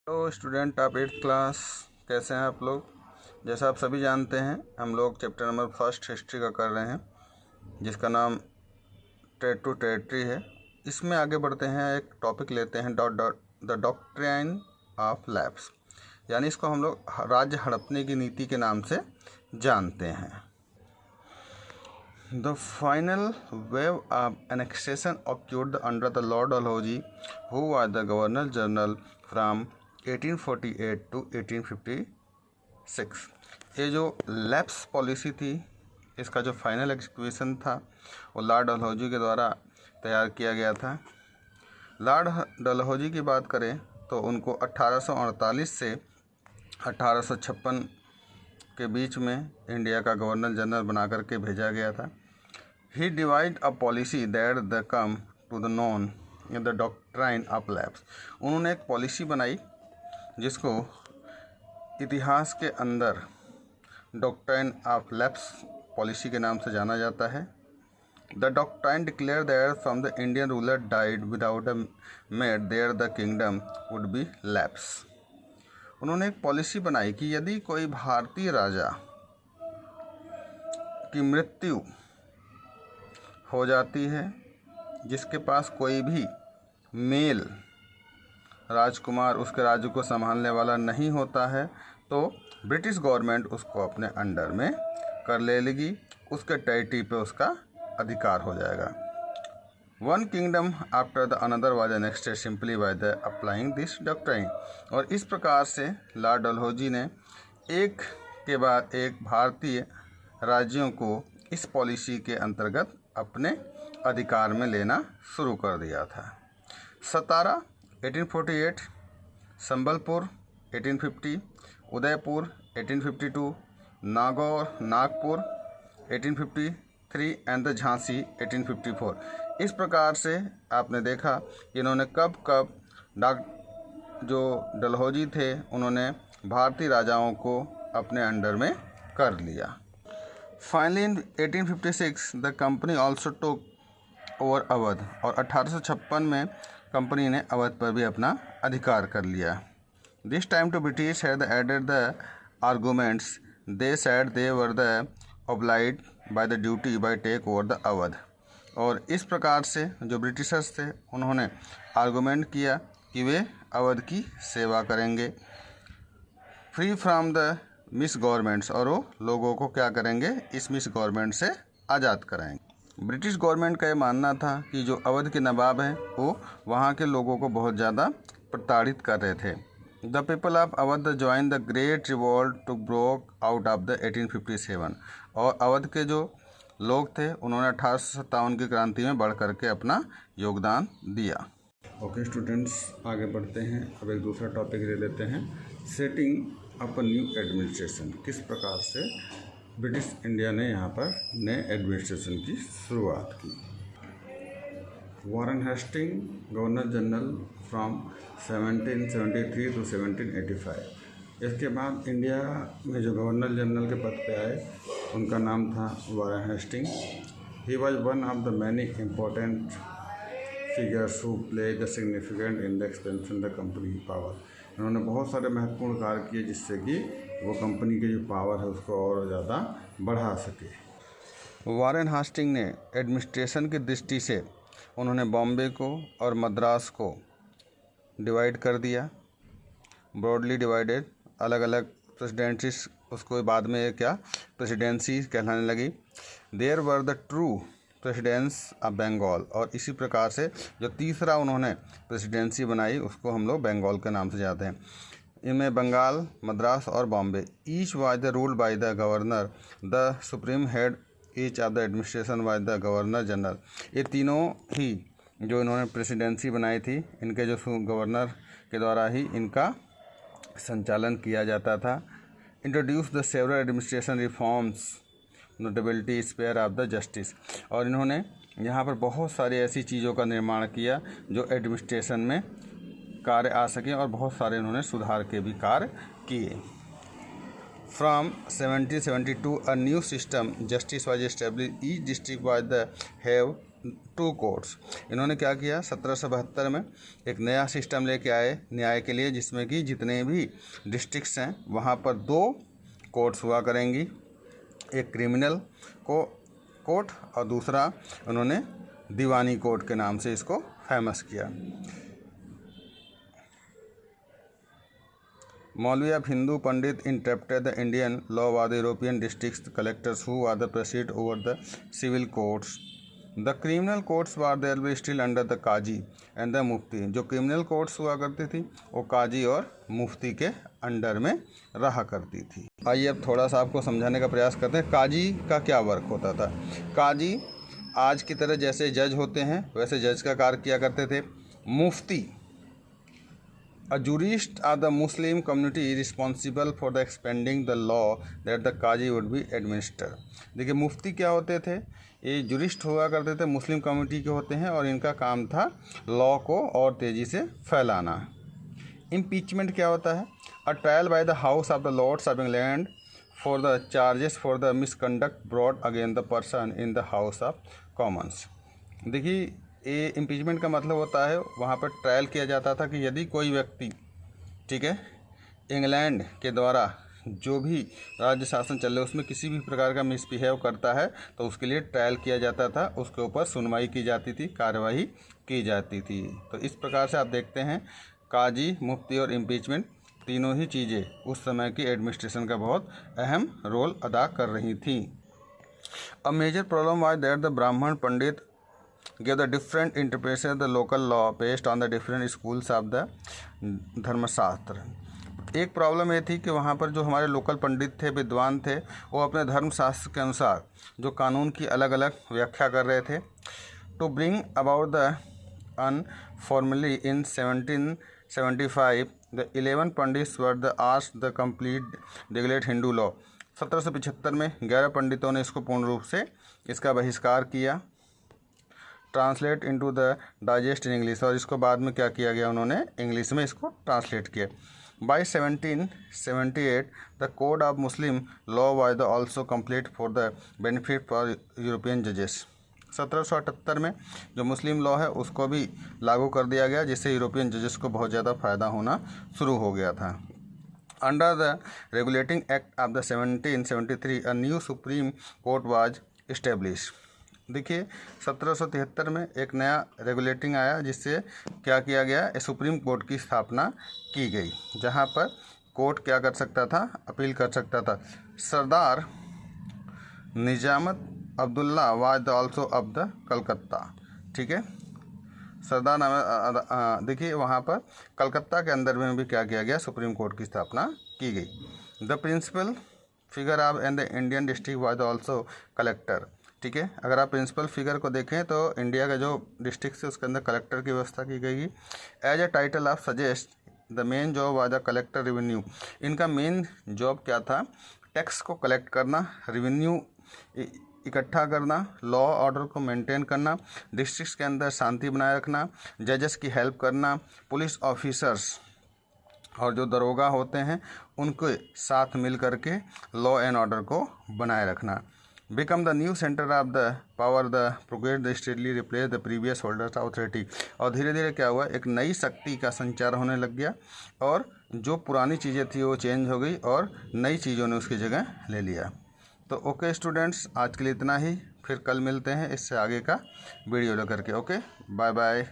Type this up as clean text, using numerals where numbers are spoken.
Hello student of 8th class, कैसे हैं आप लोग। जैसा आप सभी जानते हैं, हम लोग चैप्टर नंबर 1 हिस्ट्री का कर रहे हैं, जिसका नाम ट्रेड टू टेरिटरी है। इसमें आगे बढ़ते हैं, एक टॉपिक लेते हैं द डॉक्ट्राइन ऑफ लैप्स, यानी इसको हम लोग राज्य हड़पने की नीति के नाम से जानते हैं। The final wave of annexation occurred under the Lord Dalhousie, who was the Governor General from 1848 to 1856। ये जो लैप्स पॉलिसी थी, इसका जो फाइनल एग्जीक्यूशन था वो लॉर्ड डलहौजी के द्वारा तैयार किया गया था। लॉर्ड डलहौजी की बात करें तो उनको 1848 से 1856 के बीच में इंडिया का गवर्नर जनरल बना करके भेजा गया था। He devised a policy that the come to the known in the doctrine of lapse। उन्होंने एक पॉलिसी बनाई जिसको इतिहास के अंदर डॉक्ट्राइन ऑफ लैप्स पॉलिसी के नाम से जाना जाता है। The doctrine declared that from the Indian ruler died without a mate there the kingdom would be lapse। उन्होंने एक पॉलिसी बनाई कि यदि कोई भारतीय राजा की मृत्यु हो जाती है, जिसके पास कोई भी मेल राजकुमार उसके राज्य को संभालने वाला नहीं होता है, तो ब्रिटिश गवर्नमेंट उसको अपने अंडर में कर ले लेगी, उसके टेरिटरी पे उसका अधिकार हो जाएगा। One kingdom after the another was enacted simply by the applying this doctrine. और इस प्रकार से लॉर्ड डलहौजी ने एक के बाद एक भारतीय राज्यों को इस पॉलिसी के अंतर्गत अपने अधिकार में लेना शुरू कर दिया था। सतारा 1848, संबलपुर 1850, उदयपुर 1852, नागपुर 1853 एंड द झांसी 1854। इस प्रकार से आपने देखा कि इन्होंने कब जो डलहौजी थे उन्होंने भारतीय राजाओं को अपने अंडर में कर लिया। Finally, in 1856, the company also took over Awadh, और 1856 में कंपनी ने अवध पर भी अपना अधिकार कर लिया। This time to British had added the arguments. They said they were the obliged by the duty by take over the Awadh. और इस प्रकार से जो ब्रिटिशर्स थे उन्होंने आर्गूमेंट किया कि वे अवध की सेवा करेंगे free from the miss governments, और वो लोगों को क्या करेंगे, इस मिस गवर्नमेंट से आज़ाद कराएंगे। ब्रिटिश गवर्नमेंट का ये मानना था कि जो अवध के नवाब हैं वो वहाँ के लोगों को बहुत ज़्यादा प्रताड़ित कर रहे थे। The people of Awadh join the great revolt to broke out of the 1857। और अवध के जो लोग थे उन्होंने 1857 की क्रांति में बढ़ करके अपना योगदान दिया। ओके स्टूडेंट्स, आगे बढ़ते हैं। अब एक दूसरा टॉपिक ले लेते हैं, सेटिंग अप न्यू एडमिनिस्ट्रेशन। किस प्रकार से ब्रिटिश इंडिया ने यहाँ पर नए एडमिनिस्ट्रेशन की शुरुआत की। Warren Hasting governor general from 1773 to 1785। इसके बाद इंडिया में जो गवर्नर जनरल के पद पे आए उनका नाम था Warren Hasting. He was one of the many important figures who play the significant in the expansion the company power. इन्होंने बहुत सारे महत्वपूर्ण कार्य किए जिससे कि वो कंपनी की जो पावर है उसको और ज़्यादा बढ़ा सके। वॉरेन हेस्टिंग ने एडमिनिस्ट्रेशन की दृष्टि से उन्होंने बॉम्बे को और मद्रास को डिवाइड कर दिया, ब्रॉडली डिवाइडेड, अलग अलग प्रेसिडेंसीज, उसको बाद में क्या प्रेसिडेंसी कहलाने लगी। There were the true presidencies of Bengal. और इसी प्रकार से जो तीसरा उन्होंने प्रेसिडेंसी बनाई उसको हम लोग बंगाल के नाम से जानते हैं। इनमें बंगाल, मद्रास और Bombay. Each was the ruled by the governor, the supreme head each of the administration was the governor general. ये तीनों ही जो इन्होंने प्रेसिडेंसी बनाई थी, इनके जो गवर्नर के द्वारा ही इनका संचालन किया जाता था। Introduce the several administration reforms, notability, spare of the justice. और इन्होंने यहाँ पर बहुत सारी ऐसी चीज़ों का निर्माण किया जो एडमिनिस्ट्रेशन में कार्य आ सके, और बहुत सारे इन्होंने सुधार के भी कार्य किए। From 1772 a new system justice was establish. Each district was the have 2 courts. इन्होंने क्या किया, 1772 में एक नया सिस्टम लेके आए न्याय के लिए, जिसमें कि जितने भी डिस्ट्रिक्ट्स हैं वहाँ पर 2 कोर्ट्स हुआ करेंगी, एक क्रिमिनल कोर्ट और दूसरा उन्होंने दीवानी कोर्ट के नाम से इसको फेमस किया। Maulvi of Hindu pandit interpreted the Indian law व the European district collectors who are the president over the civil courts. The criminal courts were there be still under the qazi and the mufti. जो क्रिमिनल कोर्ट्स हुआ करती थी वो काजी और मुफ्ती के under में रहा करती थी। आइए अब थोड़ा सा आपको समझाने का प्रयास करते हैं काजी का क्या वर्क होता था। काजी आज की तरह जैसे जज होते हैं वैसे जज का कार्य किया करते थे। मुफ्ती A jurist of the Muslim community responsible for the expanding the law that the Qazi would be administer। देखिए मुफ्ती क्या होते थे, ये जुरिस्ट हुआ करते थे, मुस्लिम कम्युनिटी के होते हैं और इनका काम था लॉ को और तेज़ी से फैलाना। इम्पीचमेंट क्या होता है, a trial by the House of the Lords of England for the charges for the misconduct brought against the person in the House of Commons. देखिए ये इम्पीचमेंट का मतलब होता है वहाँ पर ट्रायल किया जाता था कि यदि कोई व्यक्ति, ठीक है, इंग्लैंड के द्वारा जो भी राज्य शासन चल रहा है उसमें किसी भी प्रकार का मिसबिहेव करता है तो उसके लिए ट्रायल किया जाता था, उसके ऊपर सुनवाई की जाती थी, कार्यवाही की जाती थी। तो इस प्रकार से आप देखते हैं काजी, मुफ्ती और इम्पीचमेंट तीनों ही चीज़ें उस समय की एडमिनिस्ट्रेशन का बहुत अहम रोल अदा कर रही थी। A major problem was that the Brahmin pandit give the different interpretation of the local law based on the different schools of the धर्मशास्त्र। एक प्रॉब्लम ये थी कि वहाँ पर जो हमारे लोकल पंडित थे, विद्वान थे, वो अपने धर्मशास्त्र के अनुसार जो कानून की अलग अलग व्याख्या कर रहे थे। To bring about the unformally in 1775 the 11 pandits were the asked the complete regulate Hindu law. 1775 में 11 पंडितों ने इसको पूर्ण रूप से इसका बहिष्कार किया, translate into the digest in English, और इसको बाद में क्या किया गया, उन्होंने इंग्लिश में इसको ट्रांसलेट किया। By 1778 the code of Muslim law was also complete for the benefit for European जजेस। 1778 में जो मुस्लिम लॉ है उसको भी लागू कर दिया गया, जिससे यूरोपियन जजेस को बहुत ज़्यादा फ़ायदा होना शुरू हो गया था। Under the regulating act of the 1773 a new supreme court was establish. देखिए 1773 में एक नया रेगुलेटिंग आया, जिससे क्या किया गया, सुप्रीम कोर्ट की स्थापना की गई, जहां पर कोर्ट क्या कर सकता था, अपील कर सकता था। Sardar Nizamat Abdullah was also of the Calcutta, ठीक है। सरदार देखिए वहाँ पर कलकत्ता के अंदर में भी क्या किया गया, सुप्रीम कोर्ट की स्थापना की गई। The principal figure of and the Indian district was also collector, ठीक है। अगर आप प्रिंसिपल फिगर को देखें तो इंडिया का जो डिस्ट्रिक्ट है उसके अंदर कलेक्टर की व्यवस्था की गई। As a title of suggest the main job was the collector revenue. इनका मेन जॉब क्या था, टैक्स को कलेक्ट करना, रेवेन्यू इकट्ठा करना, लॉ ऑर्डर को मेंटेन करना, डिस्ट्रिक्ट के अंदर शांति बनाए रखना, जजेस की हेल्प करना, पुलिस ऑफिसर्स और जो दरोगा होते हैं उनके साथ मिल करके लॉ एंड ऑर्डर को बनाए रखना। Become the new centre of the power the progress the stately replace the previous holders authority. और धीरे धीरे क्या हुआ, एक नई शक्ति का संचार होने लग गया और जो पुरानी चीज़ें थी वो चेंज हो गई और नई चीज़ों ने उसकी जगह ले लिया। तो ओके स्टूडेंट्स, आज के लिए इतना ही, फिर कल मिलते हैं इससे आगे का वीडियो लेकर के। Okay, bye bye.